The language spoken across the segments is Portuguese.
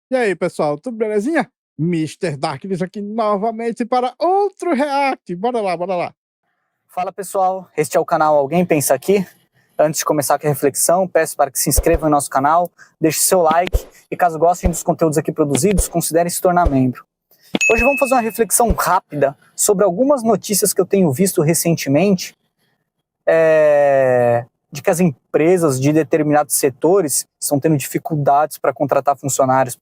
E aí, pessoal, tudo belezinha? Mister Darkness aqui novamente para outro react. Bora lá, bora lá. Fala pessoal, este é o canal Alguém Pensa Aqui. Antes de começar com a reflexão, peço para que se inscrevam no nosso canal, deixe seu like e caso gostem dos conteúdos aqui produzidos, considerem se tornar membro. Hoje vamos fazer uma reflexão rápida sobre algumas notícias que eu tenho visto recentemente de que as empresas de determinados setores estão tendo dificuldades para contratar funcionários,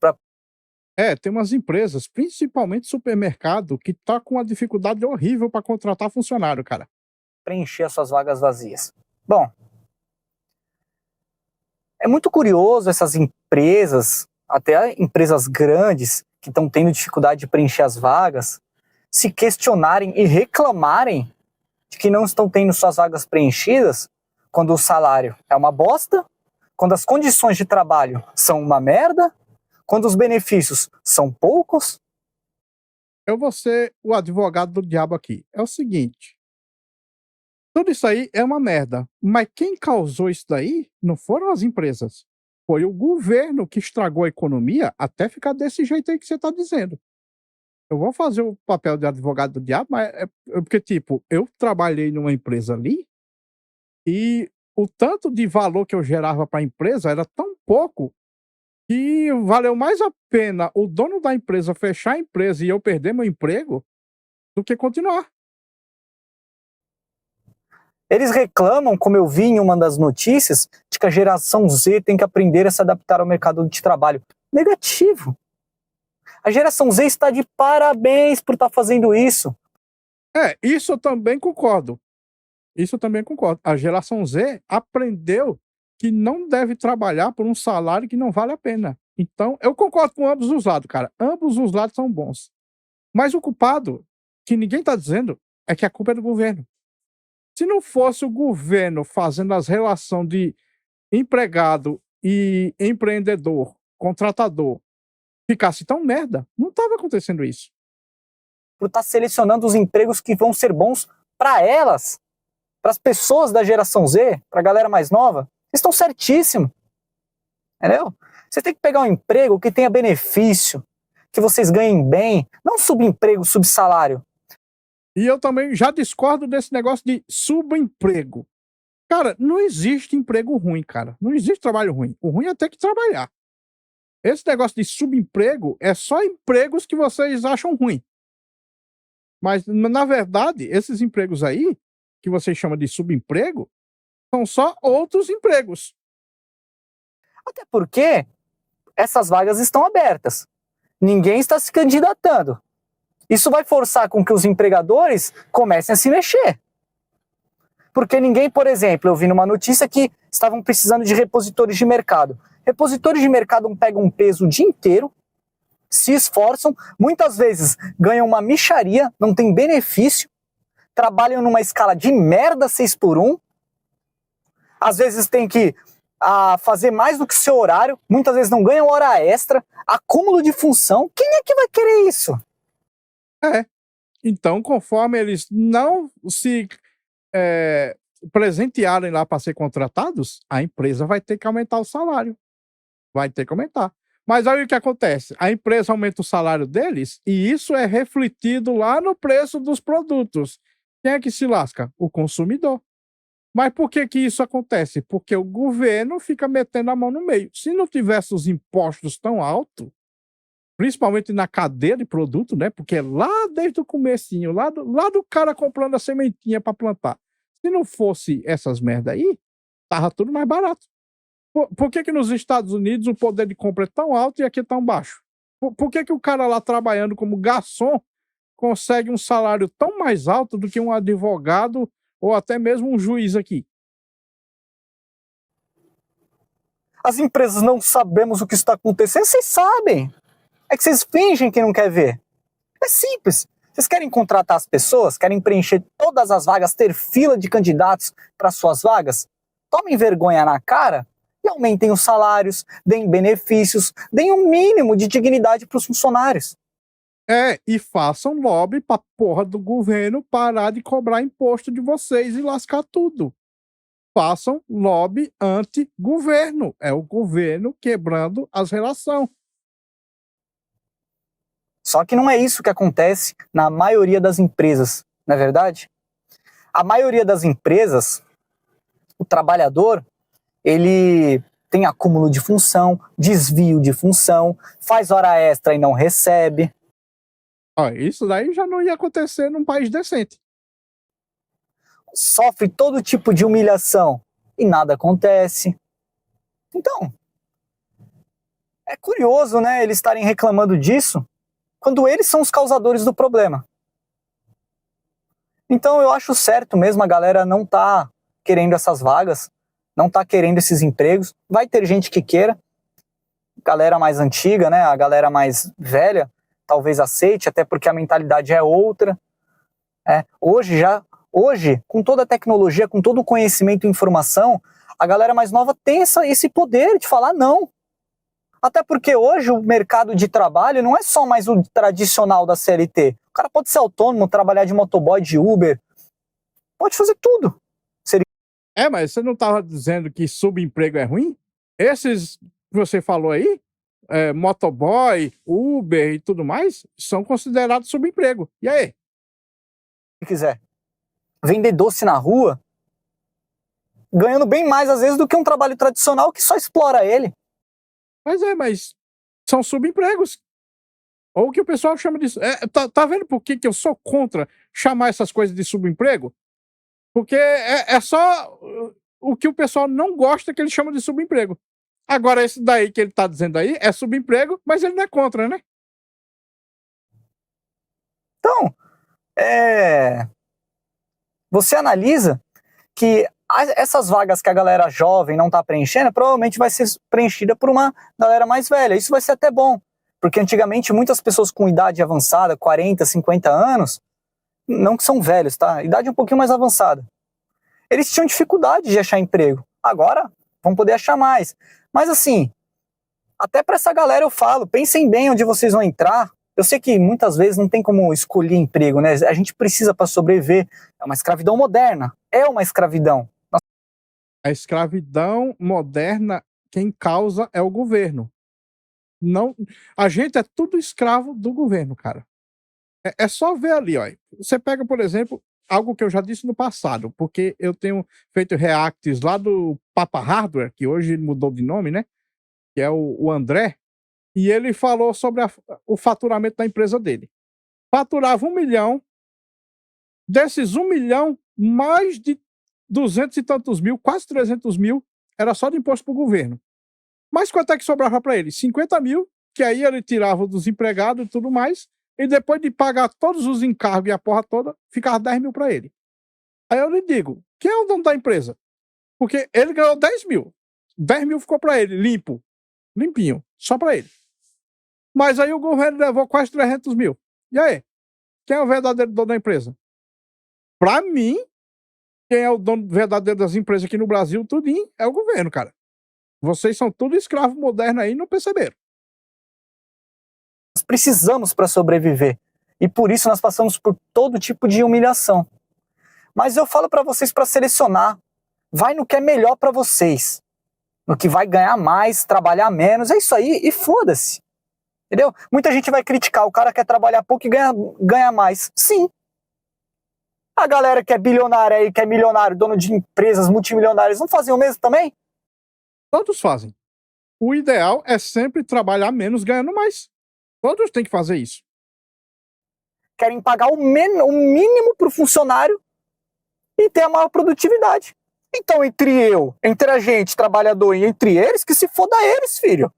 Tem umas empresas, principalmente supermercado, que tá com uma dificuldade horrível para contratar funcionário, cara. preencher as suas vagas vazias. Bom, é muito curioso essas empresas, até empresas grandes, que estão tendo dificuldade de preencher as vagas, se questionarem e reclamarem de que não estão tendo suas vagas preenchidas quando o salário é uma bosta, quando as condições de trabalho são uma merda, quando os benefícios são poucos. Eu vou ser o advogado do diabo aqui. É o seguinte, tudo isso aí é uma merda, mas quem causou isso daí não foram as empresas. Foi o governo que estragou a economia até ficar desse jeito aí que você tá dizendo. Eu vou fazer o papel de advogado do diabo, mas porque, tipo, eu trabalhei numa empresa ali e o tanto de valor que eu gerava para a empresa era tão pouco que valeu mais a pena o dono da empresa fechar a empresa e eu perder meu emprego do que continuar. Eles reclamam, como eu vi em uma das notícias, de que a geração Z tem que aprender a se adaptar ao mercado de trabalho. Negativo. A geração Z está de parabéns por estar fazendo isso. Isso eu também concordo. Isso eu também concordo. A geração Z aprendeu que não deve trabalhar por um salário que não vale a pena. Então, eu concordo com ambos os lados, cara. Ambos os lados são bons. Mas o culpado, que ninguém tá dizendo, é que a culpa é do governo. Se não fosse o governo fazendo as relações de empregado e empreendedor, contratador, ficasse tão merda, não tava acontecendo isso. Por estar selecionando os empregos que vão ser bons para elas, para as pessoas da geração Z, para a galera mais nova. Estão certíssimos. Entendeu? Você tem que pegar um emprego que tenha benefício, que vocês ganhem bem, não subemprego, subsalário. E eu também já discordo desse negócio de subemprego. Cara, não existe emprego ruim, cara. Não existe trabalho ruim. O ruim é ter que trabalhar. Esse negócio de subemprego é só empregos que vocês acham ruim. Mas, na verdade, esses empregos aí, que vocês chamam de subemprego, são só outros empregos. Até porque essas vagas estão abertas. Ninguém está se candidatando. Isso vai forçar com que os empregadores comecem a se mexer. Porque ninguém, por exemplo, eu vi numa notícia que estavam precisando de repositores de mercado. Repositores de mercado pegam um peso o dia inteiro, se esforçam, muitas vezes ganham uma mixaria, não tem benefício, trabalham numa escala de merda 6x1, às vezes tem que fazer mais do que o seu horário, muitas vezes não ganham hora extra, acúmulo de função. Quem é que vai querer isso? Então, conforme eles não se presentearem lá para ser contratados, a empresa vai ter que aumentar o salário. Vai ter que aumentar. Mas aí o que acontece? A empresa aumenta o salário deles e isso é refletido lá no preço dos produtos. Quem é que se lasca? O consumidor. Mas por que que isso acontece? Porque o governo fica metendo a mão no meio. Se não tivesse os impostos tão altos, principalmente na cadeia de produto, né? Porque lá desde o comecinho, lá do cara comprando a sementinha para plantar. Se não fosse essas merda aí, tava tudo mais barato. Por que que nos Estados Unidos o poder de compra é tão alto e aqui é tão baixo? Por que que o cara lá trabalhando como garçom consegue um salário tão mais alto do que um advogado ou até mesmo um juiz aqui? As empresas não sabemos o que está acontecendo, vocês sabem. É que vocês fingem que não quer ver. É simples. Vocês querem contratar as pessoas, querem preencher todas as vagas, ter fila de candidatos para suas vagas? Tomem vergonha na cara e aumentem os salários, deem benefícios, deem um mínimo de dignidade para os funcionários. E façam lobby pra porra do governo parar de cobrar imposto de vocês e lascar tudo. Façam lobby anti-governo. É o governo quebrando as relações. Só que não é isso que acontece na maioria das empresas, não é verdade? A maioria das empresas, o trabalhador, ele tem acúmulo de função, desvio de função, faz hora extra e não recebe. Ó, isso daí já não ia acontecer num país decente. Sofre todo tipo de humilhação e nada acontece. Então, é curioso, né, eles estarem reclamando disso quando eles são os causadores do problema. Então eu acho certo mesmo a galera não tá querendo essas vagas, não tá querendo esses empregos. Vai ter gente que queira, galera mais antiga, né, a galera mais velha, talvez aceite, até porque a mentalidade é outra. Hoje, com toda a tecnologia, com todo o conhecimento e informação, a galera mais nova tem esse poder de falar não. Até porque hoje o mercado de trabalho não é só mais o tradicional da CLT. O cara pode ser autônomo, trabalhar de motoboy, de Uber, pode fazer tudo. Mas você não estava dizendo que subemprego é ruim? Esses que você falou aí, motoboy, Uber e tudo mais, são considerados subemprego. E aí? Se quiser vender doce na rua, ganhando bem mais às vezes do que um trabalho tradicional que só explora ele. Mas são subempregos. Ou o que o pessoal chama de... tá vendo por que eu sou contra chamar essas coisas de subemprego? Porque é só o que o pessoal não gosta que ele chama de subemprego. Agora, esse daí que ele tá dizendo aí é subemprego, mas ele não é contra, né? Então, você analisa que essas vagas que a galera jovem não está preenchendo, provavelmente vai ser preenchida por uma galera mais velha. Isso vai ser até bom, porque antigamente muitas pessoas com idade avançada, 40, 50 anos, não que são velhos, tá? Idade um pouquinho mais avançada. Eles tinham dificuldade de achar emprego. Agora vão poder achar mais. Mas assim, até para essa galera eu falo, pensem bem onde vocês vão entrar. Eu sei que muitas vezes não tem como escolher emprego, né? A gente precisa para sobreviver. É uma escravidão moderna. É uma escravidão. A escravidão moderna, quem causa é o governo. Não, a gente é tudo escravo do governo, cara. É só ver ali, ó. Você pega, por exemplo, algo que eu já disse no passado, porque eu tenho feito reacts lá do Papa Hardware, que hoje mudou de nome, né? Que é o André, e ele falou sobre o faturamento da empresa dele. Faturava 1 milhão, desses 1 milhão, mais de 200 e tantos mil, quase 300 mil, era só de imposto para o governo. Mas quanto é que sobrava para ele? 50 mil, que aí ele tirava dos empregados e tudo mais, e depois de pagar todos os encargos e a porra toda, ficava 10 mil para ele. Aí eu lhe digo, quem é o dono da empresa? Porque ele ganhou 10 mil. 10 mil ficou para ele, limpo, limpinho, só para ele. Mas aí o governo levou quase 300 mil. E aí? Quem é o verdadeiro dono da empresa? Para mim, quem é o dono verdadeiro das empresas aqui no Brasil, tudinho, é o governo, cara. Vocês são tudo escravo moderno aí e não perceberam. Nós precisamos para sobreviver. E por isso nós passamos por todo tipo de humilhação. Mas eu falo para vocês para selecionar. Vai no que é melhor para vocês. No que vai ganhar mais, trabalhar menos. É isso aí e foda-se. Entendeu? Muita gente vai criticar. O cara quer trabalhar pouco e ganha mais. Sim. A galera que é bilionária aí, que é milionário, dono de empresas multimilionárias, não fazem o mesmo também? Todos fazem. O ideal é sempre trabalhar menos ganhando mais. Todos têm que fazer isso. Querem pagar o mínimo para o funcionário e ter a maior produtividade. Então, entre a gente, trabalhador, e entre eles, que se foda eles, filho.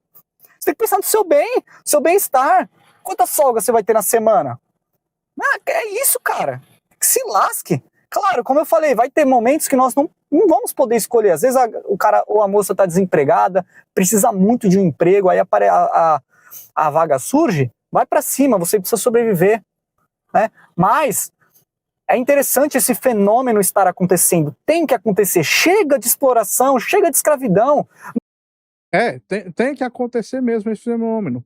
Você tem que pensar no seu bem, no seu bem-estar. Quantas folgas você vai ter na semana? É isso, cara. Que se lasque. Claro, como eu falei, vai ter momentos que nós não vamos poder escolher. Às vezes o cara ou a moça está desempregada, precisa muito de um emprego, aí a vaga surge, vai para cima, você precisa sobreviver. Né? Mas é interessante esse fenômeno estar acontecendo. Tem que acontecer. Chega de exploração, chega de escravidão. Tem que acontecer mesmo esse fenômeno.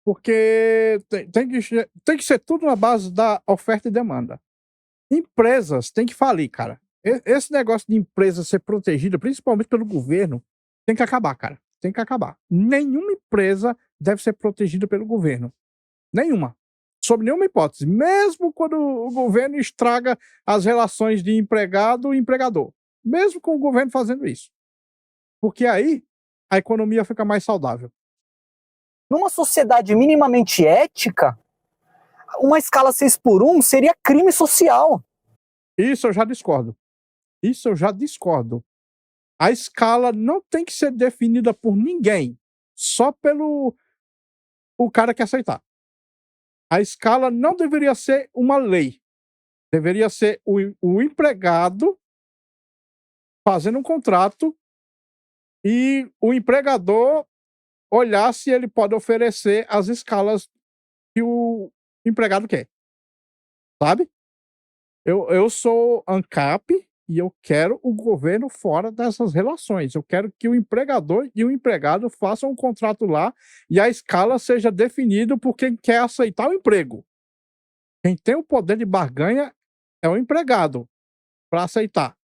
Porque tem que ser tudo na base da oferta e demanda. Empresas têm que falir, cara. Esse negócio de empresa ser protegida, principalmente pelo governo, tem que acabar, cara. Tem que acabar. Nenhuma empresa deve ser protegida pelo governo. Nenhuma. Sob nenhuma hipótese. Mesmo quando o governo estraga as relações de empregado e empregador. Mesmo com o governo fazendo isso. Porque aí a economia fica mais saudável. Numa sociedade minimamente ética, uma escala 6x1 seria crime social. Isso eu já discordo. Isso eu já discordo. A escala não tem que ser definida por ninguém, só pelo o cara que aceitar. A escala não deveria ser uma lei. Deveria ser o empregado fazendo um contrato e o empregador olhar se ele pode oferecer as escalas que o empregado quer. Sabe? Eu sou ANCAP e eu quero o governo fora dessas relações. Eu quero que o empregador e o empregado façam um contrato lá e a escala seja definida por quem quer aceitar o emprego. Quem tem o poder de barganha é o empregado para aceitar.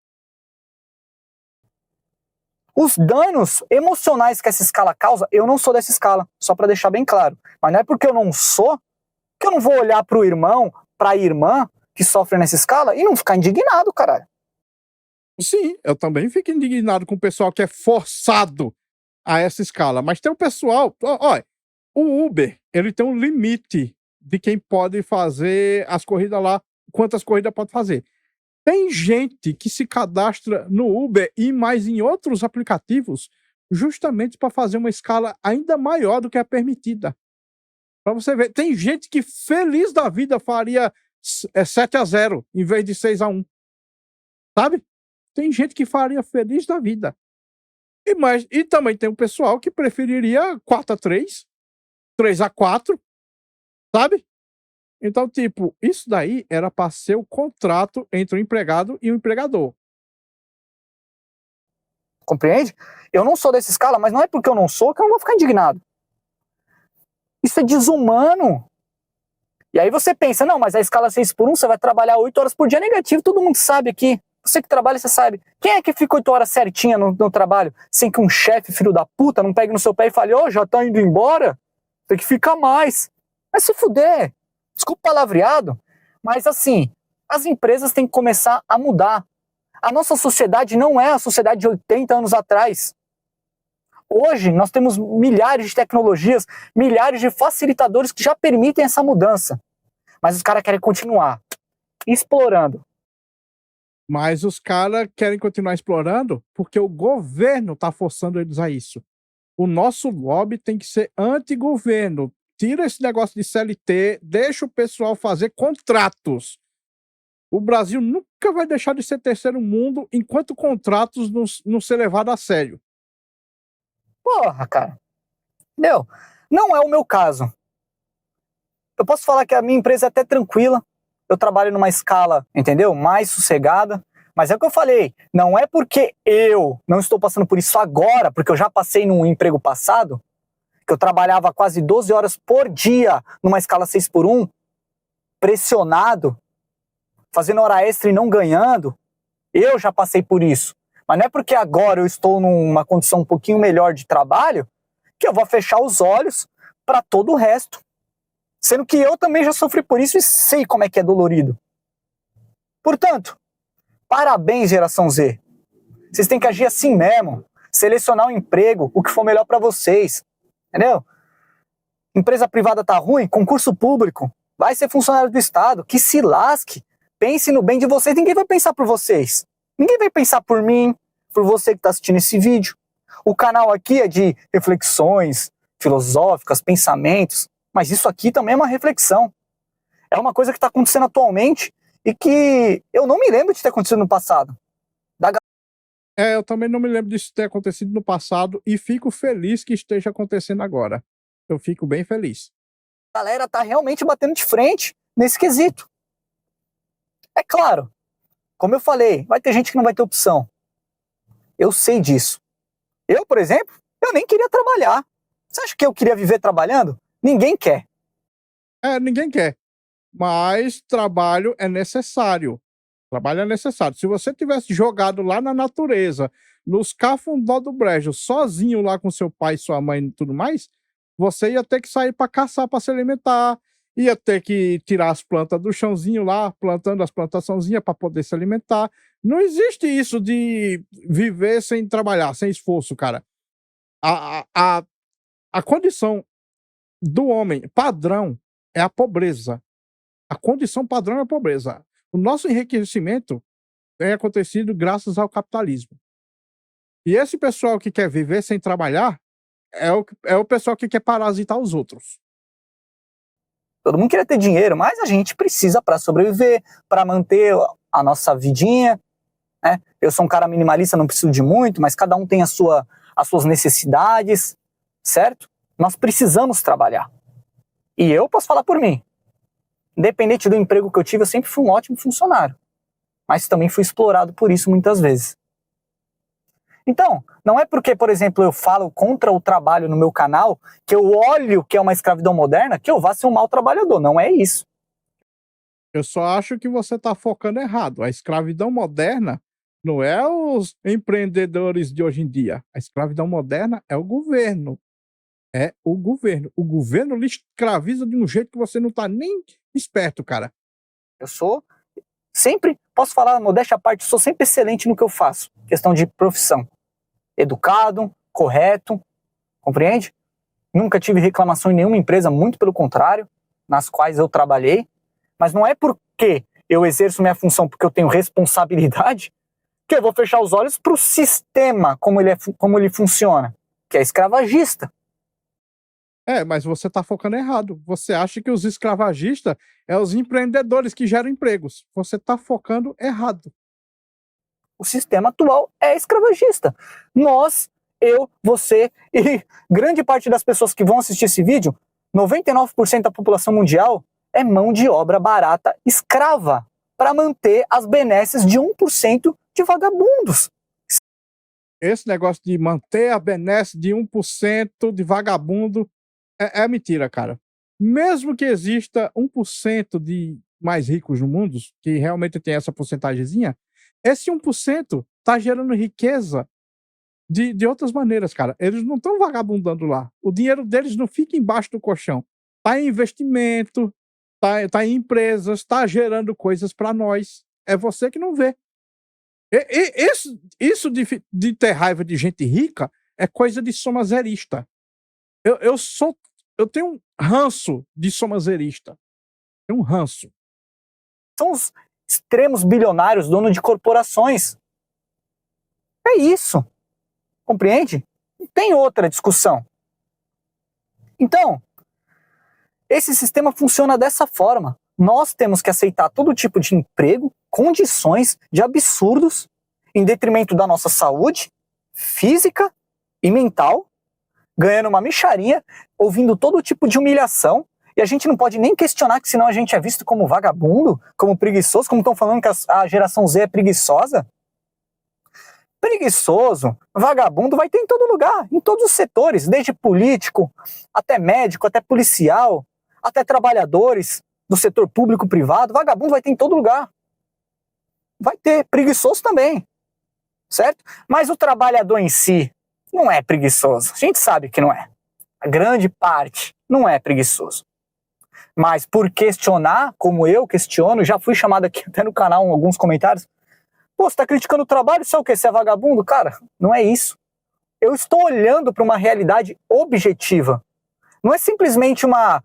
Os danos emocionais que essa escala causa, eu não sou dessa escala, só para deixar bem claro. Mas não é porque eu não sou que eu não vou olhar para o irmão, para a irmã que sofre nessa escala e não ficar indignado, caralho. Sim, eu também fico indignado com o pessoal que é forçado a essa escala. Mas tem o pessoal. Olha, o Uber, ele tem um limite de quem pode fazer as corridas lá, quantas corridas pode fazer. Tem gente que se cadastra no Uber e mais em outros aplicativos justamente para fazer uma escala ainda maior do que a permitida. Para você ver, tem gente que feliz da vida faria 7-0 em vez de 6-1. Sabe? Tem gente que faria feliz da vida. E também tem um pessoal que preferiria 4-3, 3-4, sabe? Então, tipo, isso daí era para ser o contrato entre o empregado e o empregador. Compreende? Eu não sou dessa escala, mas não é porque eu não sou que eu não vou ficar indignado. Isso é desumano. E aí você pensa, não, mas a escala 6x1, você vai trabalhar 8 horas por dia negativo, todo mundo sabe aqui. Você que trabalha, você sabe. Quem é que fica 8 horas certinha no trabalho, sem que um chefe, filho da puta, não pegue no seu pé e fale, já tá indo embora? Tem que ficar mais. Vai se fuder. Desculpa o palavreado, mas assim, as empresas têm que começar a mudar. A nossa sociedade não é a sociedade de 80 anos atrás. Hoje, nós temos milhares de tecnologias, milhares de facilitadores que já permitem essa mudança. Mas os caras querem continuar explorando. Mas os caras querem continuar explorando porque o governo está forçando eles a isso. O nosso lobby tem que ser anti-governo. Tira esse negócio de CLT, deixa o pessoal fazer contratos. O Brasil nunca vai deixar de ser terceiro mundo enquanto contratos não ser levados a sério. Porra, cara. Entendeu? Não é o meu caso. Eu posso falar que a minha empresa é até tranquila. Eu trabalho numa escala, entendeu? Mais sossegada. Mas é o que eu falei. Não é porque eu não estou passando por isso agora, porque eu já passei num emprego passado, que eu trabalhava quase 12 horas por dia numa escala 6x1, pressionado, fazendo hora extra e não ganhando. Eu já passei por isso. Mas não é porque agora eu estou numa condição um pouquinho melhor de trabalho que eu vou fechar os olhos para todo o resto. Sendo que eu também já sofri por isso e sei como é que é dolorido. Portanto, parabéns, geração Z. Vocês têm que agir assim mesmo. Selecionar um emprego, o que for melhor para vocês. Entendeu? Empresa privada tá ruim, concurso público. Vai ser funcionário do Estado, que se lasque. Pense no bem de vocês, ninguém vai pensar por vocês. Ninguém vai pensar por mim, por você que está assistindo esse vídeo. O canal aqui é de reflexões filosóficas, pensamentos, mas isso aqui também é uma reflexão. É uma coisa que está acontecendo atualmente e que eu não me lembro de ter acontecido no passado. Eu também não me lembro disso ter acontecido no passado e fico feliz que esteja acontecendo agora. Eu fico bem feliz. A galera tá realmente batendo de frente nesse quesito. É claro, como eu falei, vai ter gente que não vai ter opção. Eu sei disso. Eu, por exemplo, eu nem queria trabalhar. Você acha que eu queria viver trabalhando? Ninguém quer. Ninguém quer. Mas trabalho é necessário. Trabalho é necessário. Se você tivesse jogado lá na natureza, nos cafundó do brejo, sozinho lá com seu pai, sua mãe e tudo mais, você ia ter que sair para caçar para se alimentar, ia ter que tirar as plantas do chãozinho lá, plantando as plantaçãozinhas para poder se alimentar. Não existe isso de viver sem trabalhar, sem esforço, cara. A, a, a, a condição do homem padrão é a pobreza. A condição padrão é a pobreza. O nosso enriquecimento tem acontecido graças ao capitalismo. E esse pessoal que quer viver sem trabalhar é o pessoal que quer parasitar os outros. Todo mundo queria ter dinheiro, mas a gente precisa para sobreviver, para manter a nossa vidinha, né? Eu sou um cara minimalista, não preciso de muito, mas cada um tem as suas necessidades, certo? Nós precisamos trabalhar. E eu posso falar por mim. Independente do emprego que eu tive, eu sempre fui um ótimo funcionário. Mas também fui explorado por isso muitas vezes. Então, não é porque, por exemplo, eu falo contra o trabalho no meu canal, que eu olho que é uma escravidão moderna, que eu vá ser um mau trabalhador. Não é isso. Eu só acho que você está focando errado. A escravidão moderna não é os empreendedores de hoje em dia. A escravidão moderna é o governo. É o governo. O governo lhe escraviza de um jeito que você não está nem esperto, cara. Eu sou sempre, posso falar, modéstia à parte, sou sempre excelente no que eu faço. Questão de profissão. Educado, correto, compreende? Nunca tive reclamação em nenhuma empresa, muito pelo contrário, nas quais eu trabalhei. Mas não é porque eu exerço minha função porque eu tenho responsabilidade que eu vou fechar os olhos para o sistema, como ele funciona, que é escravagista. Mas você está focando errado. Você acha que os escravagistas é os empreendedores que geram empregos. Você está focando errado. O sistema atual é escravagista. Nós, eu, você e grande parte das pessoas que vão assistir esse vídeo, 99% da população mundial é mão de obra barata escrava para manter as benesses de 1% de vagabundos. Esse negócio de manter a benesse de 1% de vagabundo é mentira, cara. Mesmo que exista 1% de mais ricos no mundo, que realmente tem essa porcentagemzinha, esse 1% tá gerando riqueza de outras maneiras, cara. Eles não estão vagabundando lá. O dinheiro deles não fica embaixo do colchão. Tá em investimento, tá em empresas, tá gerando coisas para nós. É você que não vê. Isso de ter raiva de gente rica é coisa de somazerista. Eu tenho um ranço de somazerista. Tenho um ranço. São os extremos bilionários, donos de corporações. É isso. Compreende? Não tem outra discussão. Então, esse sistema funciona dessa forma. Nós temos que aceitar todo tipo de emprego, condições de absurdos, em detrimento da nossa saúde física e mental, ganhando uma mixaria, ouvindo todo tipo de humilhação, e a gente não pode nem questionar que senão a gente é visto como vagabundo, como preguiçoso, como estão falando que a geração Z é preguiçosa. Preguiçoso, vagabundo vai ter em todo lugar, em todos os setores, desde político, até médico, até policial, até trabalhadores do setor público-privado, vagabundo vai ter em todo lugar. Vai ter, preguiçoso também, certo? Mas o trabalhador em si não é preguiçoso, a gente sabe que não é. A grande parte não é preguiçoso. Mas por questionar, como eu questiono, já fui chamado aqui até no canal em alguns comentários, pô, você tá criticando o trabalho, você é o quê? Você é vagabundo? Cara, não é isso. Eu estou olhando para uma realidade objetiva. Não é simplesmente uma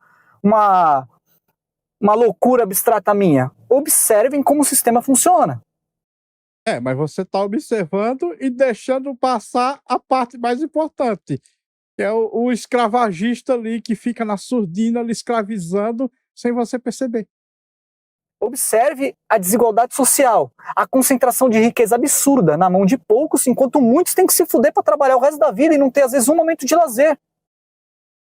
loucura abstrata minha. Observem como o sistema funciona. Mas você tá observando e deixando passar a parte mais importante, que é o escravagista ali que fica na surdina lhe escravizando sem você perceber. Observe a desigualdade social, a concentração de riqueza absurda na mão de poucos, enquanto muitos têm que se fuder para trabalhar o resto da vida e não ter, às vezes, um momento de lazer.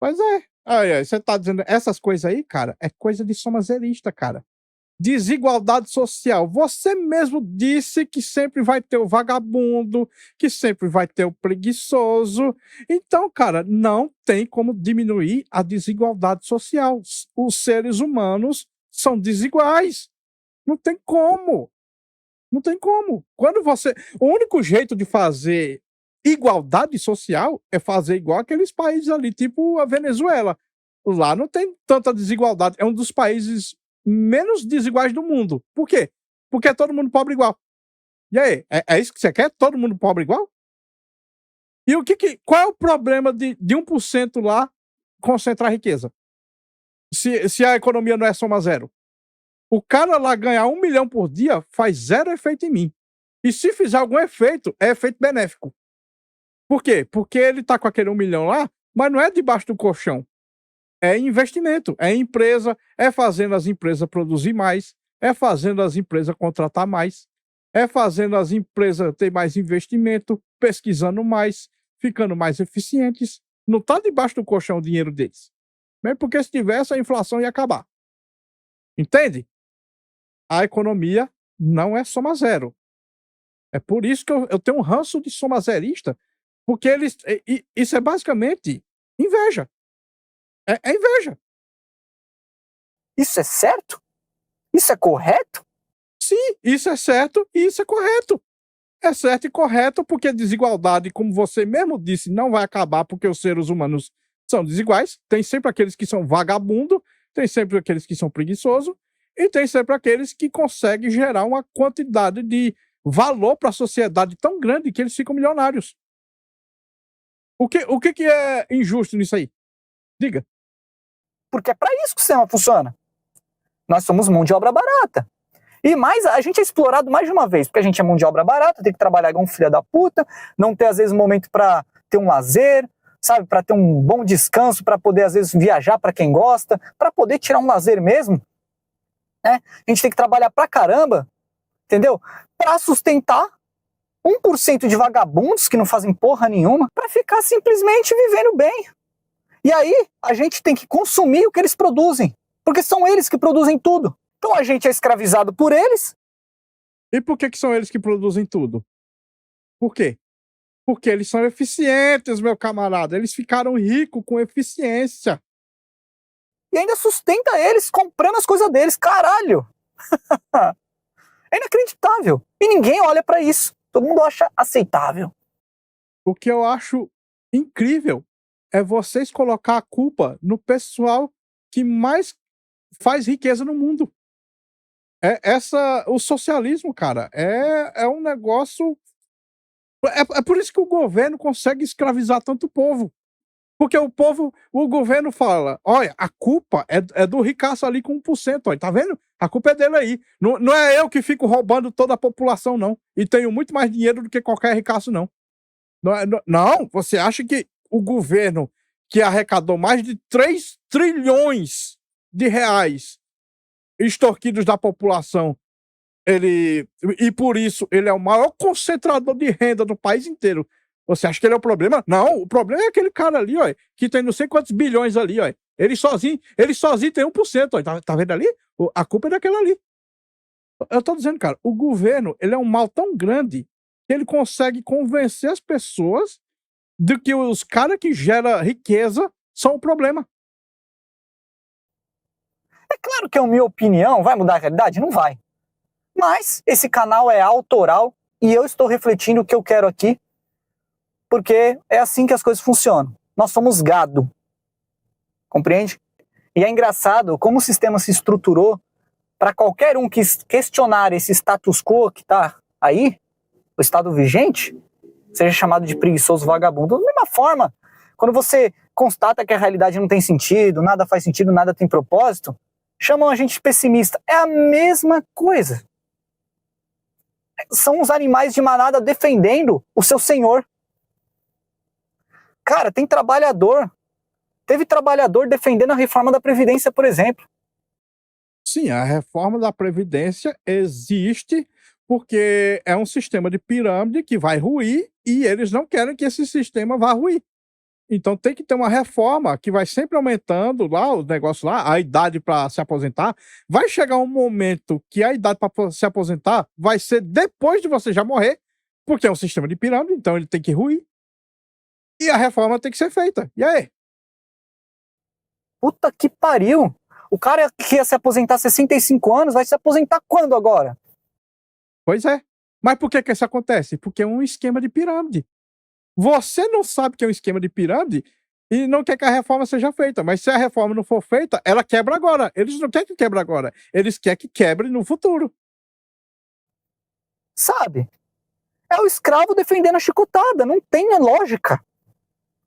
Pois é. Aí, você tá dizendo essas coisas aí, cara, é coisa de somazerista, cara. Desigualdade social. Você mesmo disse que sempre vai ter o vagabundo, que sempre vai ter o preguiçoso. Então, cara, não tem como diminuir a desigualdade social. Os seres humanos são desiguais. Não tem como. Não tem como. O único jeito de fazer igualdade social é fazer igual aqueles países ali, tipo a Venezuela. Lá não tem tanta desigualdade. É um dos países menos desiguais do mundo. Por quê? Porque é todo mundo pobre igual. E aí, é isso que você quer? Todo mundo pobre igual? E qual é o problema de 1% lá concentrar riqueza? Se a economia não é soma zero. O cara lá ganhar 1 milhão por dia faz zero efeito em mim. E se fizer algum efeito, é efeito benéfico. Por quê? Porque ele tá com aquele 1 milhão lá, mas não é debaixo do colchão. É investimento, é empresa, é fazendo as empresas produzir mais, é fazendo as empresas contratar mais, é fazendo as empresas ter mais investimento, pesquisando mais, ficando mais eficientes. Não tá debaixo do colchão o dinheiro deles. Mesmo porque se tivesse, a inflação ia acabar. Entende? A economia não é soma zero. É por isso que eu tenho um ranço de soma zerista, porque isso é basicamente inveja. É inveja. Isso é certo? Isso é correto? Sim, isso é certo e isso é correto. É certo e correto porque a desigualdade, como você mesmo disse, não vai acabar porque os seres humanos são desiguais. Tem sempre aqueles que são vagabundo, tem sempre aqueles que são preguiçosos e tem sempre aqueles que conseguem gerar uma quantidade de valor para a sociedade tão grande que eles ficam milionários. O que é injusto nisso aí? Diga. Porque é para isso que o sistema funciona. Nós somos mão de obra barata. E mais, a gente é explorado mais de uma vez, porque a gente é mão de obra barata, tem que trabalhar igual um filho da puta, não ter às vezes um momento para ter um lazer, sabe, para ter um bom descanso, para poder às vezes viajar para quem gosta, para poder tirar um lazer mesmo, né? A gente tem que trabalhar pra caramba, entendeu? Para sustentar 1% de vagabundos que não fazem porra nenhuma, para ficar simplesmente vivendo bem. E aí, a gente tem que consumir o que eles produzem, porque são eles que produzem tudo. Então a gente é escravizado por eles. E por que são eles que produzem tudo? Por quê? Porque eles são eficientes, meu camarada. Eles ficaram ricos com eficiência. E ainda sustenta eles comprando as coisas deles. Caralho! É inacreditável. E ninguém olha pra isso. Todo mundo acha aceitável. O que eu acho incrível é vocês colocar a culpa no pessoal que mais faz riqueza no mundo. O socialismo, cara, é um negócio. É por isso que o governo consegue escravizar tanto povo. Porque o governo fala: olha, a culpa é do ricaço ali com 1%, olha, tá vendo? A culpa é dele aí. Não é eu que fico roubando toda a população, não. E tenho muito mais dinheiro do que qualquer ricaço, não. Não, você acha que o governo que arrecadou mais de 3 trilhões de reais extorquidos da população, e por isso ele é o maior concentrador de renda do país inteiro. Você acha que ele é o problema? Não, o problema é aquele cara ali, ó, que tem não sei quantos bilhões ali, ó. Ele sozinho tem 1%, ó. Tá vendo ali? A culpa é daquele ali. Eu tô dizendo, cara, o governo, ele é um mal tão grande que ele consegue convencer as pessoas de que os caras que geram riqueza são o problema. É claro que a minha opinião vai mudar a realidade? Não vai. Mas esse canal é autoral e eu estou refletindo o que eu quero aqui, porque é assim que as coisas funcionam. Nós somos gado. Compreende? E é engraçado como o sistema se estruturou para qualquer um que questionar esse status quo que está aí, o estado vigente, seja chamado de preguiçoso vagabundo. Da mesma forma, quando você constata que a realidade não tem sentido, nada faz sentido, nada tem propósito, chamam a gente de pessimista. É a mesma coisa. São os animais de manada defendendo o seu senhor. Cara, tem trabalhador. Teve trabalhador defendendo a reforma da Previdência, por exemplo. Sim, a reforma da Previdência existe porque é um sistema de pirâmide que vai ruir e eles não querem que esse sistema vá ruir. Então tem que ter uma reforma que vai sempre aumentando lá o negócio lá, a idade para se aposentar. Vai chegar um momento que a idade para se aposentar vai ser depois de você já morrer, porque é um sistema de pirâmide, então ele tem que ruir. E a reforma tem que ser feita. E aí? Puta que pariu! O cara que ia se aposentar aos 65 anos vai se aposentar quando agora? Pois é. Mas por que isso acontece? Porque é um esquema de pirâmide. Você não sabe que é um esquema de pirâmide e não quer que a reforma seja feita. Mas se a reforma não for feita, ela quebra agora. Eles não querem que quebre agora. Eles querem que quebre no futuro. Sabe? É o escravo defendendo a chicotada, não tem lógica.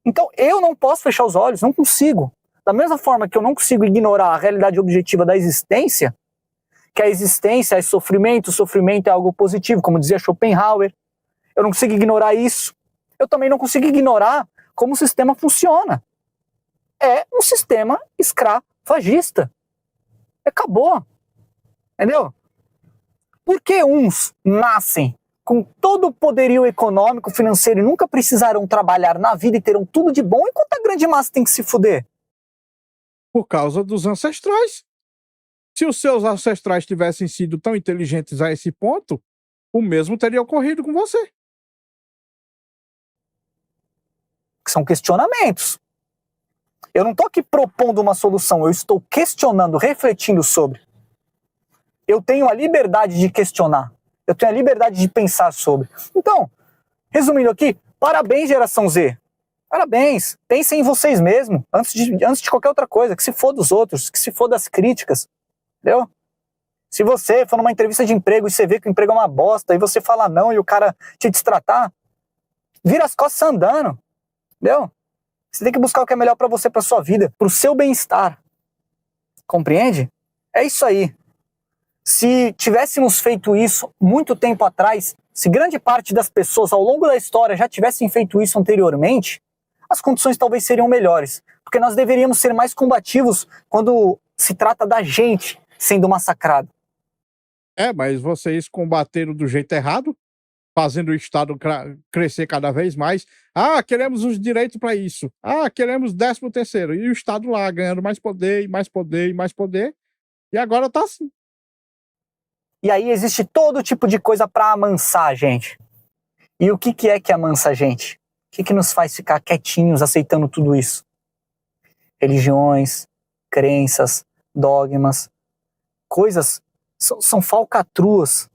Então eu não posso fechar os olhos, não consigo. Da mesma forma que eu não consigo ignorar a realidade objetiva da existência, que a existência é sofrimento, o sofrimento é algo positivo, como dizia Schopenhauer. Eu não consigo ignorar isso. Eu também não consigo ignorar como o sistema funciona. É um sistema escravagista. Acabou. Entendeu? Por que uns nascem com todo o poderio econômico, financeiro e nunca precisarão trabalhar na vida e terão tudo de bom, enquanto a grande massa tem que se fuder? Por causa dos ancestrais. Se os seus ancestrais tivessem sido tão inteligentes a esse ponto, o mesmo teria ocorrido com você. São questionamentos. Eu não estou aqui propondo uma solução, eu estou questionando, refletindo sobre. Eu tenho a liberdade de questionar. Eu tenho a liberdade de pensar sobre. Então, resumindo aqui, parabéns, geração Z. Parabéns. Pensem em vocês mesmos, antes de qualquer outra coisa. Que se for dos outros, que se for das críticas. Entendeu? Se você for numa entrevista de emprego e você vê que o emprego é uma bosta, e você fala não e o cara te destratar, vira as costas andando. Entendeu? Você tem que buscar o que é melhor pra você, pra sua vida, pro seu bem-estar. Compreende? É isso aí. Se tivéssemos feito isso muito tempo atrás, se grande parte das pessoas ao longo da história já tivessem feito isso anteriormente, as condições talvez seriam melhores. Porque nós deveríamos ser mais combativos quando se trata da gente sendo massacrado. Mas vocês combateram do jeito errado, fazendo o Estado crescer cada vez mais. Ah, queremos os direitos para isso. Ah, queremos 13º. E o Estado lá ganhando mais poder, e mais poder, e mais poder. E agora tá assim. E aí existe todo tipo de coisa para amansar a gente. E o que é que amansa a gente? O que nos faz ficar quietinhos aceitando tudo isso? Religiões, crenças, dogmas, coisas são falcatruas.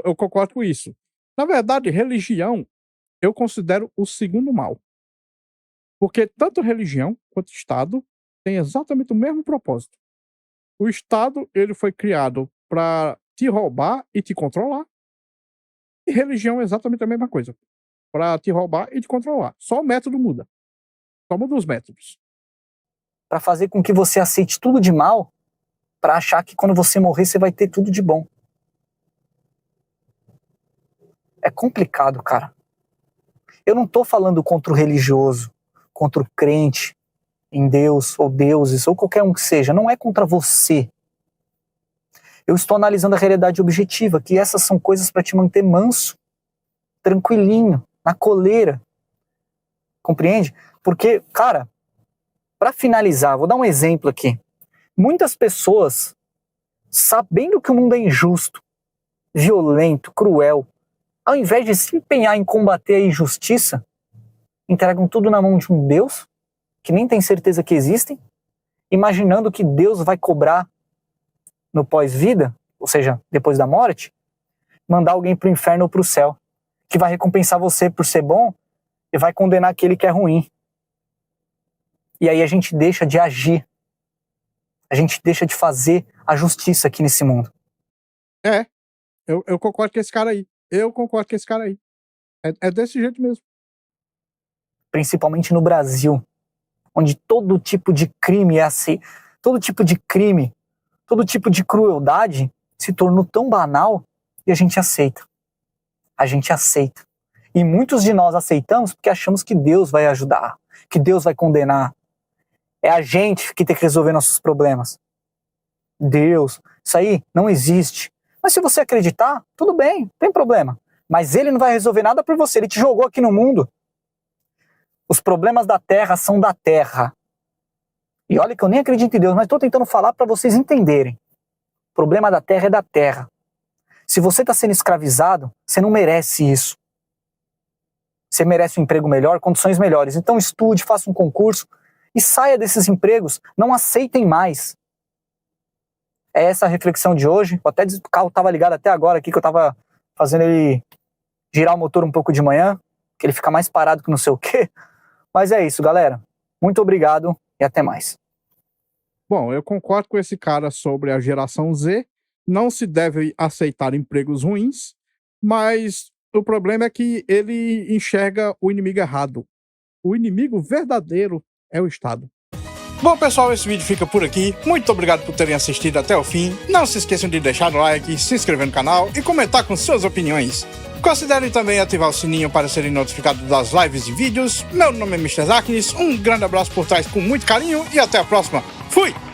Eu concordo com isso. Na verdade, religião eu considero o segundo mal. Porque tanto religião quanto Estado têm exatamente o mesmo propósito. O Estado, ele foi criado para te roubar e te controlar. E religião é exatamente a mesma coisa. Para te roubar e te controlar. Só o método muda. Só muda os métodos. Para fazer com que você aceite tudo de mal, para achar que quando você morrer você vai ter tudo de bom. É complicado, cara. Eu não tô falando contra o religioso, contra o crente em Deus, ou deuses, ou qualquer um que seja. Não é contra você. Eu estou analisando a realidade objetiva, que essas são coisas para te manter manso, tranquilinho, na coleira. Compreende? Porque, cara, para finalizar, vou dar um exemplo aqui. Muitas pessoas, sabendo que o mundo é injusto, violento, cruel, ao invés de se empenhar em combater a injustiça, entregam tudo na mão de um Deus, que nem tem certeza que existem, imaginando que Deus vai cobrar no pós-vida, ou seja, depois da morte, mandar alguém para o inferno ou para o céu, que vai recompensar você por ser bom e vai condenar aquele que é ruim. E aí a gente deixa de agir, a gente deixa de fazer a justiça aqui nesse mundo. Eu concordo com esse cara aí. Eu concordo com esse cara aí. É desse jeito mesmo. Principalmente no Brasil, onde todo tipo de crime é assim, todo tipo de crime, todo tipo de crueldade se tornou tão banal e a gente aceita. A gente aceita. E muitos de nós aceitamos porque achamos que Deus vai ajudar, que Deus vai condenar. É a gente que tem que resolver nossos problemas. Deus, isso aí não existe. Mas se você acreditar, tudo bem, não tem problema. Mas ele não vai resolver nada por você, ele te jogou aqui no mundo. Os problemas da Terra são da Terra. E olha que eu nem acredito em Deus, mas estou tentando falar para vocês entenderem. O problema da Terra é da Terra. Se você está sendo escravizado, você não merece isso. Você merece um emprego melhor, condições melhores. Então estude, faça um concurso e saia desses empregos. Não aceitem mais. É essa a reflexão de hoje. Até o carro estava ligado até agora aqui, que eu estava fazendo ele girar o motor um pouco de manhã, que ele fica mais parado que não sei o quê. Mas é isso, galera. Muito obrigado e até mais. Bom, eu concordo com esse cara sobre a geração Z. Não se deve aceitar empregos ruins, mas o problema é que ele enxerga o inimigo errado. O inimigo verdadeiro é o Estado. Bom, pessoal, esse vídeo fica por aqui. Muito obrigado por terem assistido até o fim. Não se esqueçam de deixar o like, se inscrever no canal e comentar com suas opiniões. Considerem também ativar o sininho para serem notificados das lives e vídeos. Meu nome é Mr. Zaknis, um grande abraço por trás com muito carinho e até a próxima. Fui!